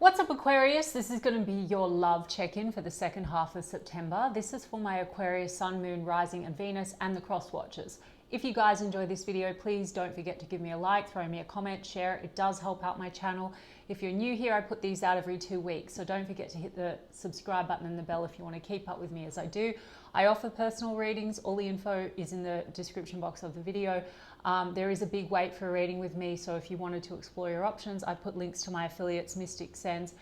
What's up, Aquarius? This is going to be your love check-in for the second half of September. This is for my Aquarius Sun, Moon, Rising and Venus and the cross watchers. If you guys enjoy this video, please don't forget to give me a like, throw me a comment, share. It does help out my channel. If you're new here, I put these out every 2 weeks, so don't forget to hit the subscribe button and the bell if you want to keep up with me as I do. I offer personal readings. All the info is in the description box of the video. There is a big wait for a reading with me, so if you wanted to explore your options, I put links to my affiliates, Mystic Sense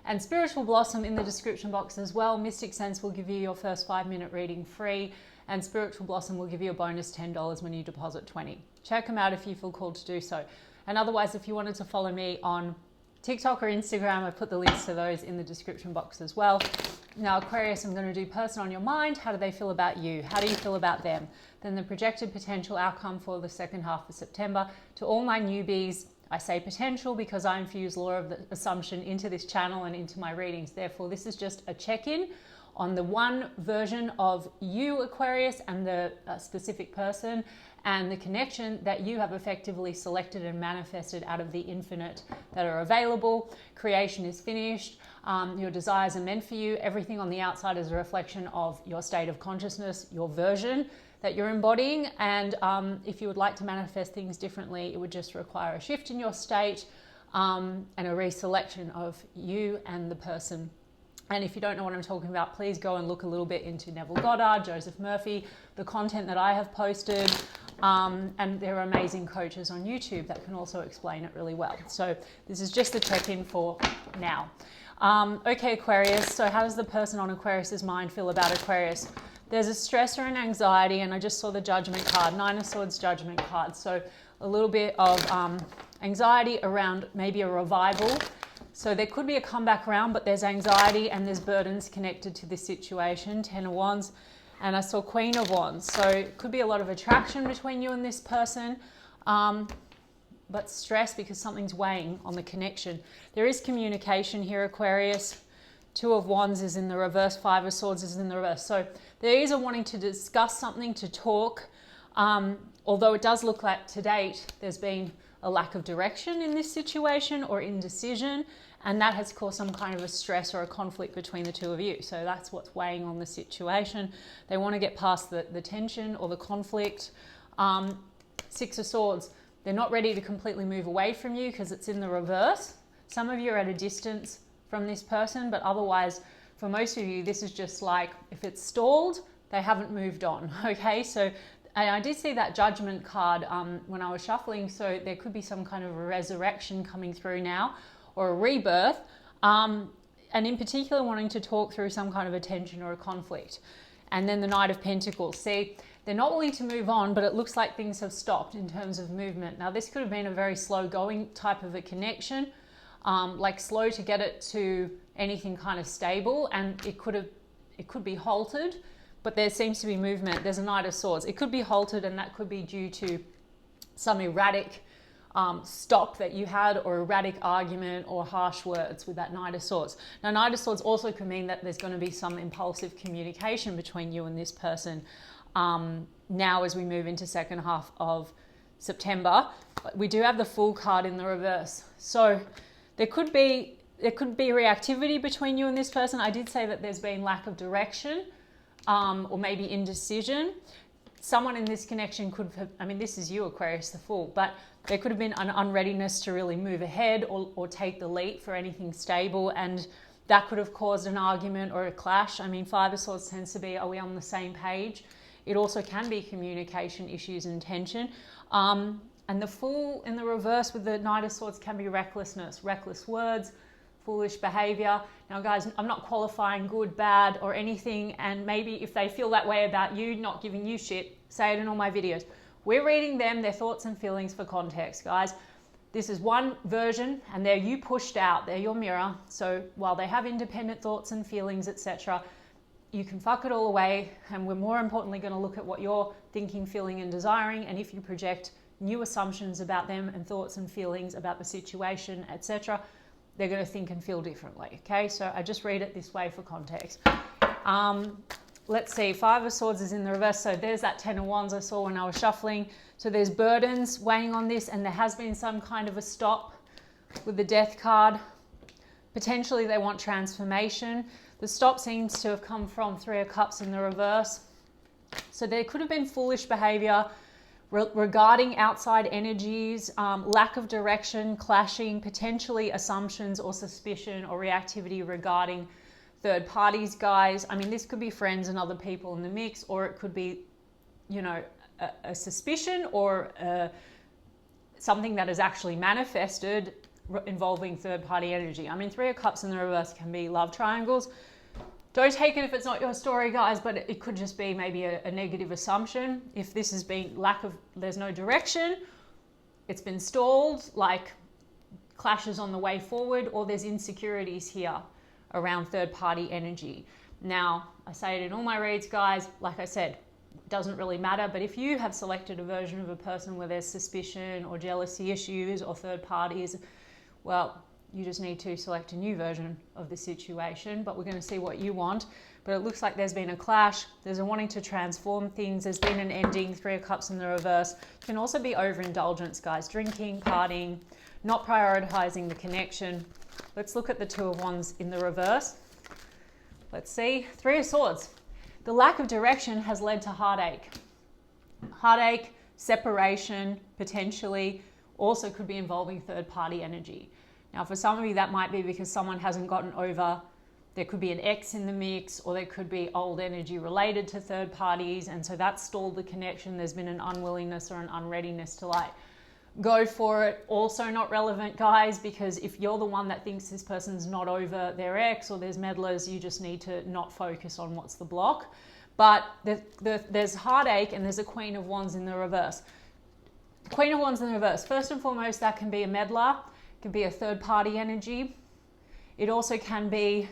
and Spiritual Blossom, in the description box as well. Mystic Sense will give you your first 5-minute reading free, and Spiritual Blossom will give you a bonus $10 when you deposit $20. Check them out if you feel called to do so. And otherwise, if you wanted to follow me on TikTok or Instagram, I put the links to those in the description box as well. Now, Aquarius, I'm going to do person on your mind. How do they feel about you? How do you feel about them? Then the projected potential outcome for the second half of September. To all my newbies, I say potential because I infuse law of the assumption into this channel and into my readings. Therefore, this is just a check-in on the one version of you, Aquarius, and the specific person and the connection that you have effectively selected and manifested out of the infinite that are available. Creation is finished. Your desires are meant for you. Everything on the outside is a reflection of your state of consciousness, your version that you're embodying. And if you would like to manifest things differently, it would just require a shift in your state and a reselection of you and the person. And if you don't know what I'm talking about, please go and look a little bit into Neville Goddard, Joseph Murphy, the content that I have posted. And there are amazing coaches on YouTube that can also explain it really well. So this is just the check-in for now. Okay, Aquarius, so how does the person on Aquarius's mind feel about Aquarius? There's a stress or an anxiety, and I just saw the Judgment card, 9 of Swords Judgment card. So a little bit of anxiety around maybe a revival. So there could be a comeback around, but there's anxiety and there's burdens connected to this situation. 10 of Wands, and I saw Queen of Wands. So it could be a lot of attraction between you and this person, but stress because something's weighing on the connection. There is communication here, Aquarius. 2 of Wands is in the reverse, 5 of Swords is in the reverse. So there is a wanting to discuss something, to talk, although it does look like to date there's been a lack of direction in this situation or indecision, and that has caused some kind of a stress or a conflict between the two of you. So that's what's weighing on the situation. They want to get past the tension or the conflict. 6 of Swords, they're not ready to completely move away from you because it's in the reverse. Some of you are at a distance from this person, but otherwise, for most of you, this is just like, if it's stalled, they haven't moved on, okay? So, and I did see that Judgment card when I was shuffling, so there could be some kind of a resurrection coming through now, or a rebirth, and in particular wanting to talk through some kind of a tension or a conflict. And then the Knight of Pentacles. See, they're not willing to move on, but it looks like things have stopped in terms of movement. Now, this could have been a very slow going type of a connection, like slow to get it to anything kind of stable, and it could be halted, but there seems to be movement. There's a Knight of Swords. It could be halted, and that could be due to some erratic stop that you had, or erratic argument or harsh words with that Knight of Swords. Now, Knight of Swords also could mean that there's going to be some impulsive communication between you and this person now as we move into second half of September. We do have the Fool card in the reverse. So there could be reactivity between you and this person. I did say that there's been lack of direction or maybe indecision. Someone in this connection could have, I mean, this is you, Aquarius, the Fool, but there could have been an unreadiness to really move ahead or take the leap for anything stable, and that could have caused an argument or a clash. I mean, 5 of Swords tends to be, are we on the same page? It also can be communication issues and tension. And the Fool in the reverse with the Knight of Swords can be recklessness, reckless words, foolish behavior. Now, guys, I'm not qualifying good, bad, or anything, and maybe if they feel that way about you, not giving you shit, say it in all my videos. We're reading them, their thoughts and feelings for context, guys. This is one version, and they're you pushed out. They're your mirror. So while they have independent thoughts and feelings, etc., you can fuck it all away, and we're more importantly going to look at what you're thinking, feeling, and desiring, and if you project new assumptions about them and thoughts and feelings about the situation, etc., they're going to think and feel differently, okay? So I just read it this way for context. Let's see, 5 of Swords is in the reverse. So there's that 10 of Wands I saw when I was shuffling. So there's burdens weighing on this, and there has been some kind of a stop with the Death card. Potentially they want transformation. The stop seems to have come from Three of Cups in the reverse. So there could have been foolish behavior regarding outside energies, lack of direction, clashing, potentially assumptions or suspicion or reactivity regarding third parties, guys. I mean, this could be friends and other people in the mix, or it could be, you know, a suspicion or something that is actually manifested involving third party energy. I mean, Three of Cups in the reverse can be love triangles. Don't take it if it's not your story, guys, but it could just be maybe a negative assumption. If this has been there's no direction, it's been stalled, like clashes on the way forward, or there's insecurities here around third party energy. Now, I say it in all my reads, guys, like I said, it doesn't really matter, but if you have selected a version of a person where there's suspicion or jealousy issues or third parties, well, you just need to select a new version of the situation, but we're going to see what you want. But it looks like there's been a clash. There's a wanting to transform things. There's been an ending, Three of Cups in the reverse. It can also be overindulgence, guys. Drinking, partying, not prioritizing the connection. Let's look at the Two of Wands in the reverse. Let's see. Three of Swords. The lack of direction has led to heartache. Heartache, separation, potentially, also could be involving third party energy. Now, for some of you, that might be because someone hasn't gotten over, there could be an ex in the mix, or there could be old energy related to third parties. And so that stalled the connection. There's been an unwillingness or an unreadiness to like go for it. Also not relevant, guys, because if you're the one that thinks this person's not over their ex or there's meddlers, you just need to not focus on what's the block. But there's heartache and there's a Queen of Wands in the reverse. Queen of Wands in the reverse. First and foremost, that can be a meddler. It can be a third party energy. It also can be,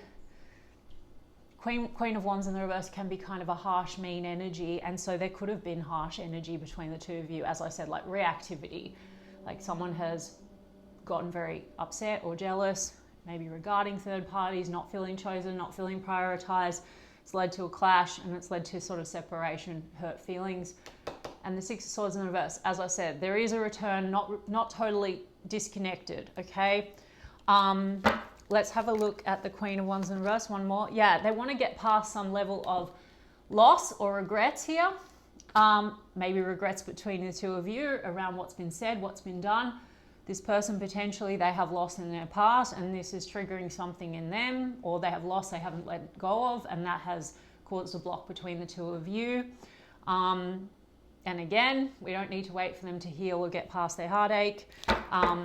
Queen of Wands in the reverse can be kind of a harsh, mean energy. And so there could have been harsh energy between the two of you. As I said, like reactivity, like someone has gotten very upset or jealous, maybe regarding third parties, not feeling chosen, not feeling prioritized. It's led to a clash and it's led to sort of separation, hurt feelings. And the Six of Swords in the reverse, as I said, there is a return, not totally disconnected, okay? Let's have a look at the Queen of Wands in reverse, one more. Yeah, they want to get past some level of loss or regrets here. Maybe regrets between the two of you around what's been said, what's been done. This person, potentially, they have lost in their past and this is triggering something in them, or they have lost they haven't let go of, and that has caused a block between the two of you. And again, we don't need to wait for them to heal or get past their heartache.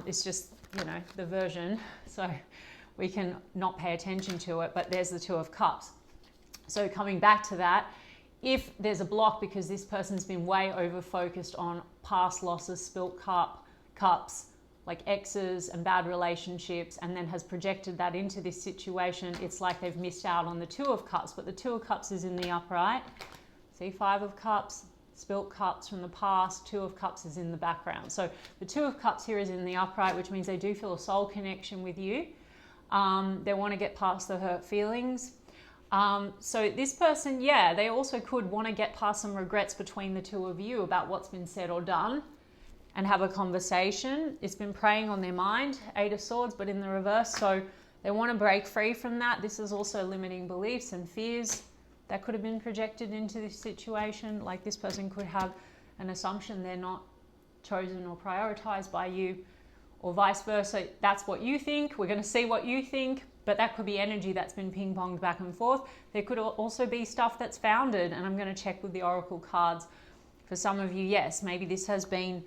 It's just, you know, the version. So we can not pay attention to it, but there's the Two of Cups. So coming back to that, if there's a block because this person's been way over focused on past losses, spilt cups, like exes and bad relationships, and then has projected that into this situation, it's like they've missed out on the Two of Cups. But the Two of Cups is in the upright. See, Five of Cups, spilt cups from the past, Two of Cups is in the background. So the Two of Cups here is in the upright, which means they do feel a soul connection with you. They want to get past the hurt feelings. So this person, yeah, they also could want to get past some regrets between the two of you about what's been said or done and have a conversation. It's been preying on their mind, Eight of Swords, but in the reverse. So they want to break free from that. This is also limiting beliefs and fears that could have been projected into this situation. Like this person could have an assumption they're not chosen or prioritized by you, or vice versa. That's what you think. We're going to see what you think, but that could be energy that's been ping-ponged back and forth. There could also be stuff that's founded, and I'm going to check with the oracle cards. For some of you, yes, maybe this has been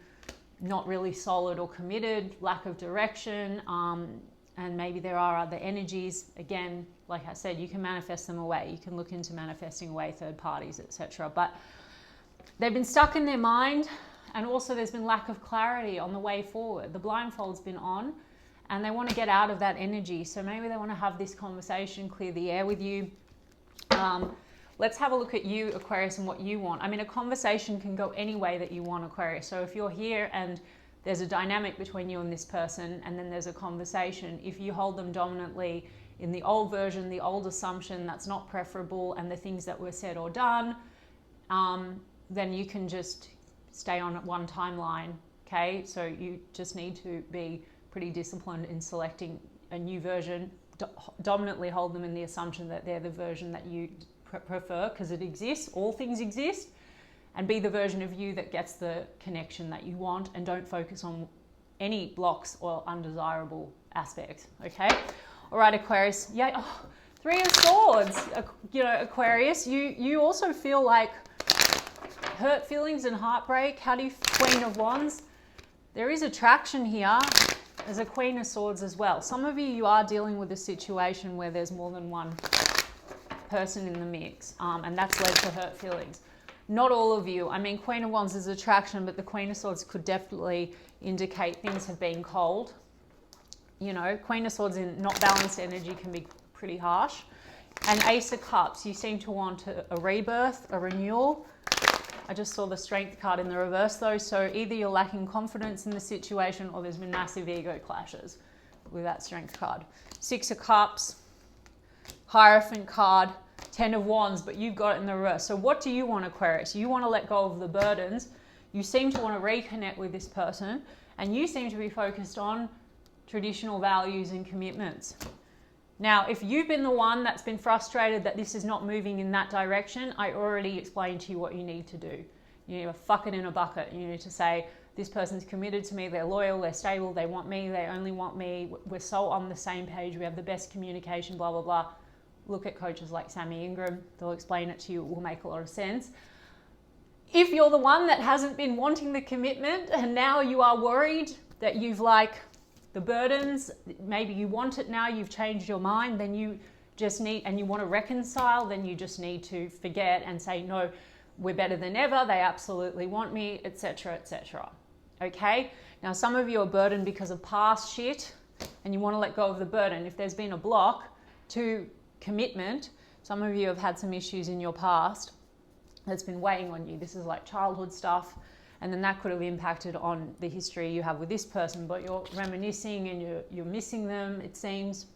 not really solid or committed, lack of direction, and maybe there are other energies. Again, like I said, you can manifest them away. You can look into manifesting away third parties, etc. But they've been stuck in their mind, and also there's been lack of clarity on the way forward. The blindfold's been on, and they want to get out of that energy. So maybe they want to have this conversation, clear the air with you. Let's have a look at you, Aquarius, and what you want. I mean, a conversation can go any way that you want, Aquarius. So if you're here and there's a dynamic between you and this person, and then there's a conversation, if you hold them dominantly in the old version, the old assumption that's not preferable, and the things that were said or done, then you can just stay on one timeline, okay? So you just need to be pretty disciplined in selecting a new version, dominantly hold them in the assumption that they're the version that you prefer, because it exists, all things exist, and be the version of you that gets the connection that you want, and don't focus on any blocks or undesirable aspects. Okay, all right, Aquarius. Yeah, oh, Three of Swords. You know, Aquarius, you also feel like hurt feelings and heartbreak. How do you, Queen of Wands? There is attraction here. There's a Queen of Swords as well. Some of you are dealing with a situation where there's more than one person in the mix, and that's led to hurt feelings. Not all of you. I mean, Queen of Wands is attraction, but the Queen of Swords could definitely indicate things have been cold. You know, Queen of Swords in not balanced energy can be pretty harsh. And Ace of Cups, you seem to want a rebirth, a renewal. I just saw the Strength card in the reverse though, so either you're lacking confidence in the situation or there's been massive ego clashes with that Strength card. Six of Cups, Hierophant card, Ten of Wands, but you've got it in the reverse. So what do you want, Aquarius? You want to let go of the burdens. You seem to want to reconnect with this person, and you seem to be focused on traditional values and commitments. Now, if you've been the one that's been frustrated that this is not moving in that direction, I already explained to you what you need to do. You need to fuck it in a bucket. You need to say, this person's committed to me, they're loyal, they're stable, they want me, they only want me, we're so on the same page, we have the best communication, blah, blah, blah. Look at coaches like Sammy Ingram, they'll explain it to you, it will make a lot of sense. If you're the one that hasn't been wanting the commitment and now you are worried that you've like the burdens, maybe you want it now, you've changed your mind, then you just need, and you want to reconcile, then you just need to forget and say, no, we're better than ever, they absolutely want me, etc., etc. Okay? Now, some of you are burdened because of past shit and you want to let go of the burden. If there's been a block to commitment, some of you have had some issues in your past that's been weighing on you. This is like childhood stuff, and then that could have impacted on the history you have with this person, but you're reminiscing and you're missing them, it seems,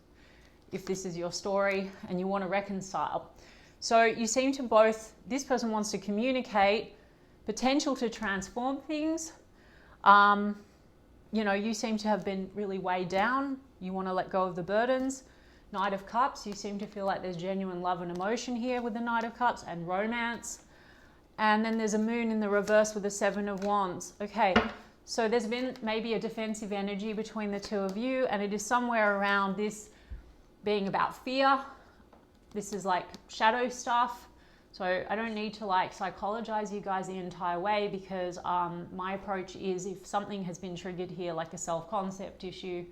if this is your story, and you want to reconcile. So you seem to both, this person wants to communicate, potential to transform things. You know, you seem to have been really weighed down. You want to let go of the burdens. Knight of Cups, you seem to feel like there's genuine love and emotion here with the Knight of Cups, and romance. And then there's a Moon in the reverse with the Seven of Wands. Okay, so there's been maybe a defensive energy between the two of you, and it is somewhere around this being about fear. This is like shadow stuff. So I don't need to like psychologize you guys the entire way, because my approach is, if something has been triggered here, like a self-concept issue,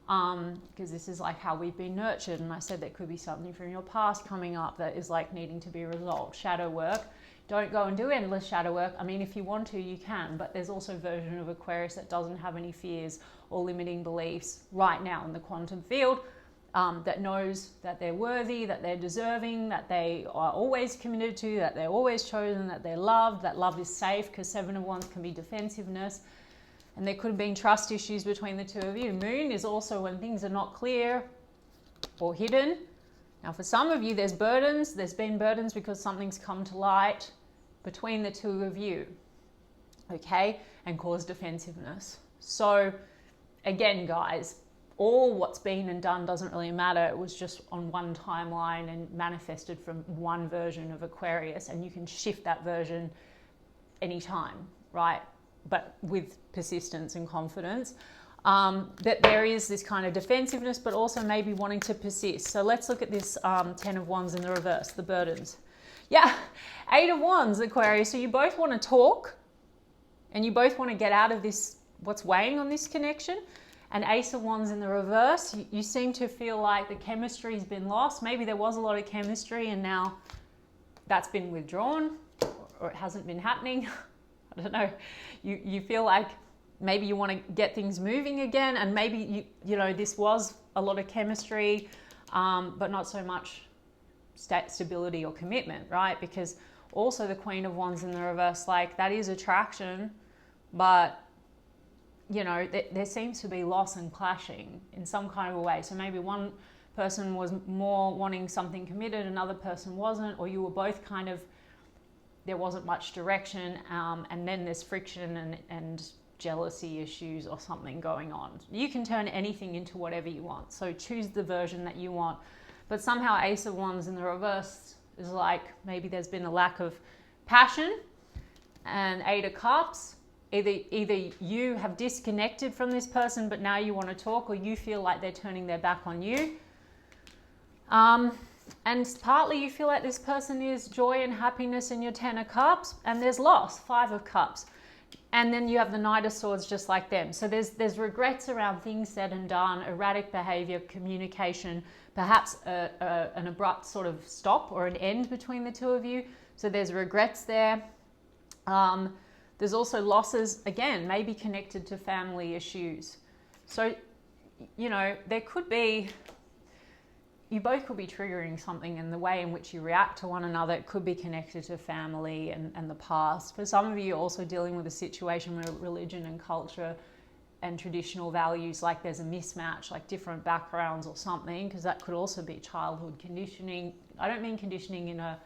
because this is like how we've been nurtured, and I said there could be something from your past coming up that is like needing to be resolved. Shadow work. Don't go and do endless shadow work. I mean, if you want to, you can, but there's also a version of Aquarius that doesn't have any fears or limiting beliefs right now in the quantum field, that knows that they're worthy, that they're deserving, that they are always committed to, that they're always chosen, that they're loved, that love is safe, because Seven of Wands can be defensiveness. And there could have been trust issues between the two of you. Moon is also when things are not clear or hidden. Now, for some of you, there's burdens. There's been burdens because something's come to light between the two of you, okay, and caused defensiveness. So, again, guys, all what's been and done doesn't really matter. It was just on one timeline and manifested from one version of Aquarius, and you can shift that version anytime, right? But with persistence and confidence, that there is this kind of defensiveness, but also maybe wanting to persist. So let's look at this 10 of Wands in the reverse, the burdens. Yeah, 8 of Wands, Aquarius. So you both want to talk, and you both want to get out of this, what's weighing on this connection. And Ace of Wands in the reverse, you seem to feel like the chemistry's been lost. Maybe there was a lot of chemistry and now that's been withdrawn, or it hasn't been happening. I don't know. You feel like maybe you want to get things moving again, and maybe you know this was a lot of chemistry, but not so much stability or commitment, right? Because also the Queen of Wands in the reverse, like that is attraction, but you know there seems to be loss and clashing in some kind of a way. So maybe one person was more wanting something committed, another person wasn't, or you were both kind of, there wasn't much direction, and then there's friction and jealousy issues or something going on. You can turn anything into whatever you want. So choose the version that you want. But somehow Ace of Wands in the reverse is like maybe there's been a lack of passion. And Eight of Cups, either you have disconnected from this person but now you want to talk, or you feel like they're turning their back on you. And partly you feel like this person is joy and happiness in your Ten of Cups, and there's loss, Five of Cups. And then you have the Knight of Swords just like them. So there's regrets around things said and done, erratic behavior, communication, perhaps an abrupt sort of stop or an end between the two of you. So there's regrets there. There's also losses, again, maybe connected to family issues. So, you know, there could be, you both could be triggering something, and the way in which you react to one another, it could be connected to family and the past. For some of you, also dealing with a situation where religion and culture and traditional values, like there's a mismatch, like different backgrounds or something, because that could also be childhood conditioning. I don't mean conditioning in a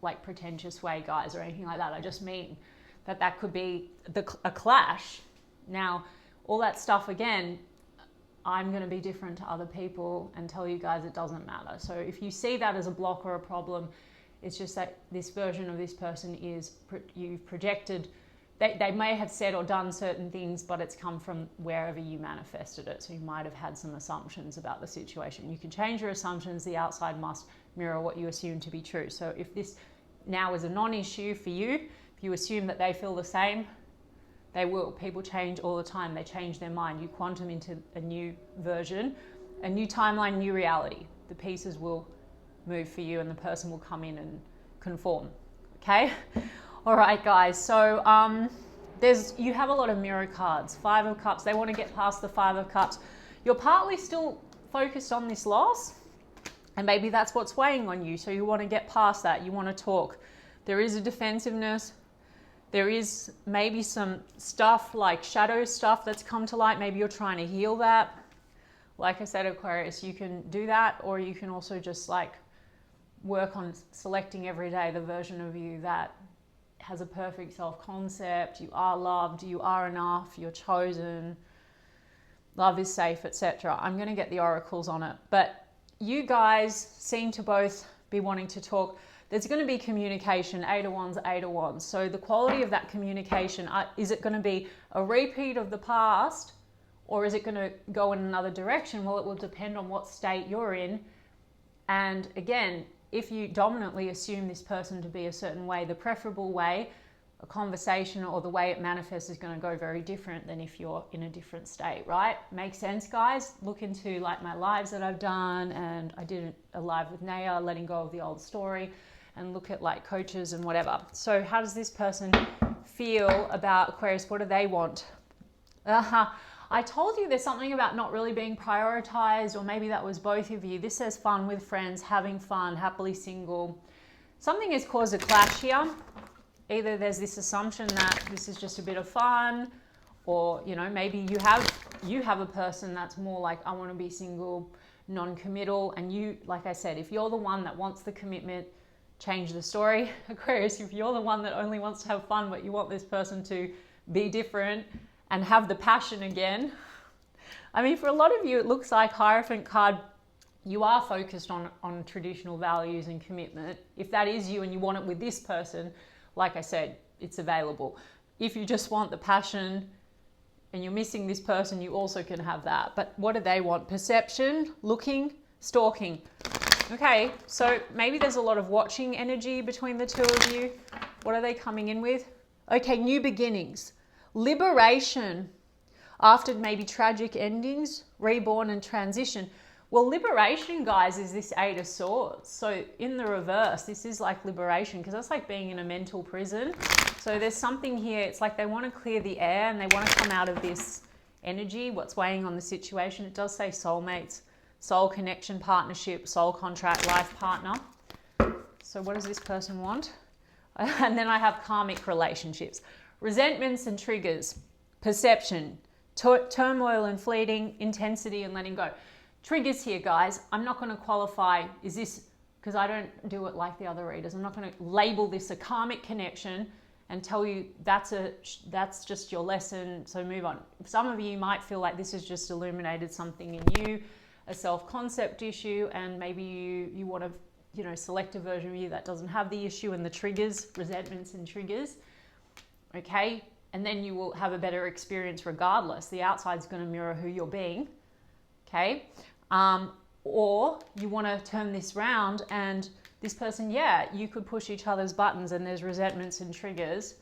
like pretentious way, guys, or anything like that. I just mean that could be a clash. Now, all that stuff, again, I'm going to be different to other people and tell you guys it doesn't matter. So if you see that as a block or a problem, it's just that this version of this person is, you've projected, they may have said or done certain things, but it's come from wherever you manifested it. So you might have had some assumptions about the situation. You can change your assumptions. The outside must mirror what you assume to be true. So if this now is a non-issue for you, if you assume that they feel the same, they will. People change all the time. They change their mind. You quantum into a new version, a new timeline, new reality. The pieces will move for you and the person will come in and conform. Okay? All right, guys. So you have a lot of mirror cards. Five of Cups. They want to get past the Five of Cups. You're partly still focused on this loss, and maybe that's what's weighing on you. So you want to get past that. You want to talk. There is a defensiveness. There is maybe some stuff like shadow stuff that's come to light. Maybe you're trying to heal that. Like I said, Aquarius, you can do that, or you can also just like work on selecting every day the version of you that has a perfect self-concept. You are loved, you are enough, you're chosen, love is safe, etc. I'm going to get the oracles on it. But you guys seem to both be wanting to talk. There's going to be communication, Eight of Wands, Eight of Wands. So the quality of that communication, is it going to be a repeat of the past, or is it going to go in another direction? Well, it will depend on what state you're in. And again, if you dominantly assume this person to be a certain way, the preferable way, a conversation or the way it manifests is going to go very different than if you're in a different state, right? Makes sense, guys? Look into like my lives that I've done, and I did a live with Naya, letting go of the old story, and look at like coaches and whatever. So how does this person feel about Aquarius? What do they want? I told you there's something about not really being prioritized, or maybe that was both of you. This says fun with friends, having fun, happily single. Something has caused a clash here. Either there's this assumption that this is just a bit of fun, or you know, maybe you have a person that's more like, I want to be single, non-committal, and you, like I said, if you're the one that wants the commitment, change the story. Aquarius, if you're the one that only wants to have fun, but you want this person to be different and have the passion again. I mean, for a lot of you, it looks like Hierophant card, you are focused on traditional values and commitment. If that is you and you want it with this person, like I said, it's available. If you just want the passion and you're missing this person, you also can have that. But what do they want? Perception, looking, stalking. Okay, so maybe there's a lot of watching energy between the two of you. What are they coming in with? Okay, new beginnings. Liberation after maybe tragic endings, reborn and transition. Well, liberation, guys, is this Eight of Swords. So in the reverse, this is like liberation, because that's like being in a mental prison. So there's something here. It's like they want to clear the air and they want to come out of this energy, what's weighing on the situation. It does say soulmates, soul connection, partnership, soul contract, life partner. So what does this person want? And then I have karmic relationships. Resentments and triggers, perception, turmoil and fleeting, intensity and letting go. Triggers here, guys. I'm not going to qualify, is this, because I don't do it like the other readers, I'm not going to label this a karmic connection and tell you that's just your lesson, so move on. Some of you might feel like this has just illuminated something in you, a self-concept issue, and maybe you want to, you know, select a version of you that doesn't have the issue and the triggers, resentments and triggers, okay? And then you will have a better experience regardless. The outside's going to mirror who you're being, okay? Or you want to turn this round and this person, yeah, you could push each other's buttons and there's resentments and triggers,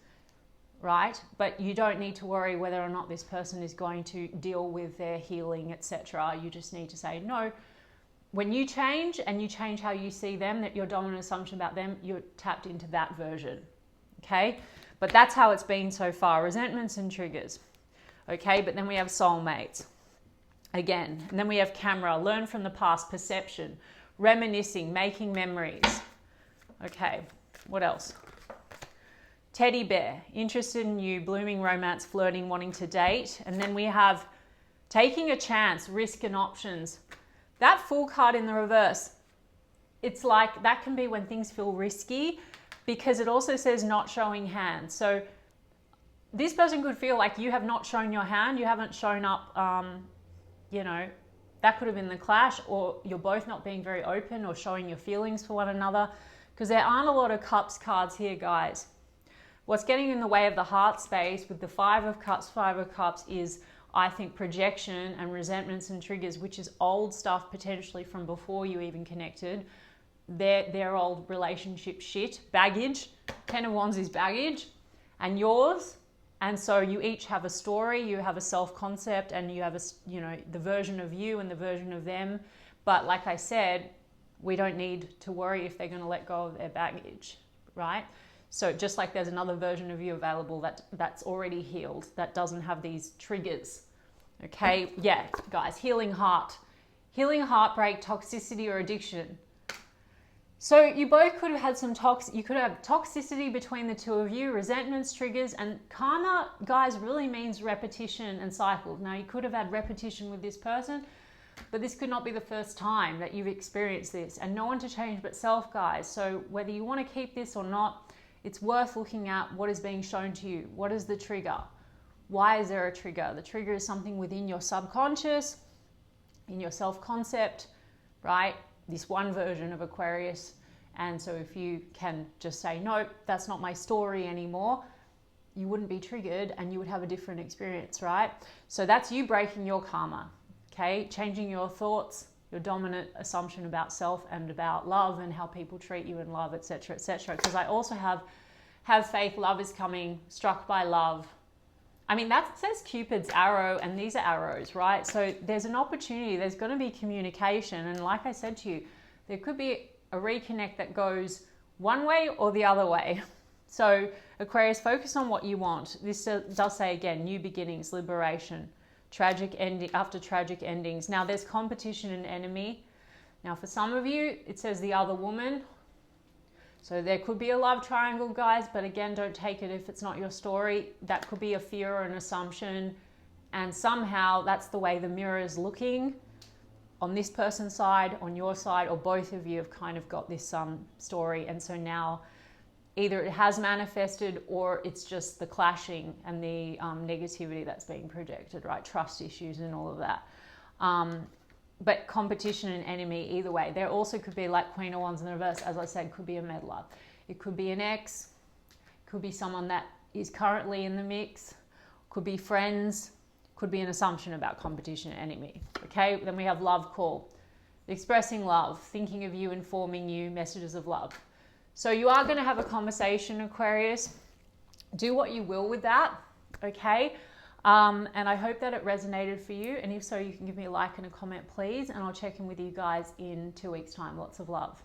right? But you don't need to worry whether or not this person is going to deal with their healing, etc. You just need to say, no, when you change and you change how you see them, that your dominant assumption about them, you're tapped into that version, okay? But that's how it's been so far, resentments and triggers, okay? But then we have soulmates, again. And then we have camera, learn from the past, perception, reminiscing, making memories. Okay, what else? Teddy bear, interested in you, blooming romance, flirting, wanting to date. And then we have taking a chance, risk and options. That Fool card in the reverse, it's like that can be when things feel risky, because it also says not showing hand. So this person could feel like you have not shown your hand, you haven't shown up, you know, that could have been the clash, or you're both not being very open or showing your feelings for one another, because there aren't a lot of cups cards here, guys. What's getting in the way of the heart space with the Five of Cups is, I think, projection and resentments and triggers, which is old stuff potentially from before you even connected. Their old relationship shit, baggage. 10 of Wands is baggage, and yours. And so you each have a story, you have a self-concept, and you have a, you know, the version of you and the version of them. But like I said, we don't need to worry if they're going to let go of their baggage, right? So just like there's another version of you available that's already healed, that doesn't have these triggers. Okay, yeah, guys, healing heart, healing heartbreak, toxicity or addiction. So you both could have had some you could have toxicity between the two of you, resentments, triggers, and karma, guys, really means repetition and cycles. Now you could have had repetition with this person, but this could not be the first time that you've experienced this, and no one to change but self, guys. So whether you want to keep this or not, it's worth looking at what is being shown to you. What is the trigger? Why is there a trigger? The trigger is something within your subconscious, in your self-concept, right? This one version of Aquarius. And so if you can just say, no, that's not my story anymore, you wouldn't be triggered and you would have a different experience, right? So that's you breaking your karma, okay? Changing your thoughts, your dominant assumption about self and about love and how people treat you in love, etc., etc. Because I also have faith, love is coming, struck by love. I mean, that says Cupid's arrow, and these are arrows, right? So there's an opportunity, there's going to be communication. And like I said to you, there could be a reconnect that goes one way or the other way. So Aquarius, focus on what you want. This does say, again, new beginnings, liberation, tragic ending after tragic endings. Now there's competition and enemy. Now for some of you, it says the other woman. So there could be a love triangle, guys, but again, don't take it if it's not your story. That could be a fear or an assumption. And somehow that's the way the mirror is looking on this person's side, on your side, or both of you have kind of got this story. And so now either it has manifested or it's just the clashing and the negativity that's being projected, right? Trust issues and all of that. But competition and enemy, either way. There also could be, like Queen of Wands in the reverse, as I said, could be a meddler. It could be an ex, could be someone that is currently in the mix, could be friends, could be an assumption about competition and enemy. Okay, then we have love call, expressing love, thinking of you, informing you, messages of love. So you are going to have a conversation, Aquarius. Do what you will with that, okay? And I hope that it resonated for you. And if so, you can give me a like and a comment, please. And I'll check in with you guys in 2 weeks' time. Lots of love.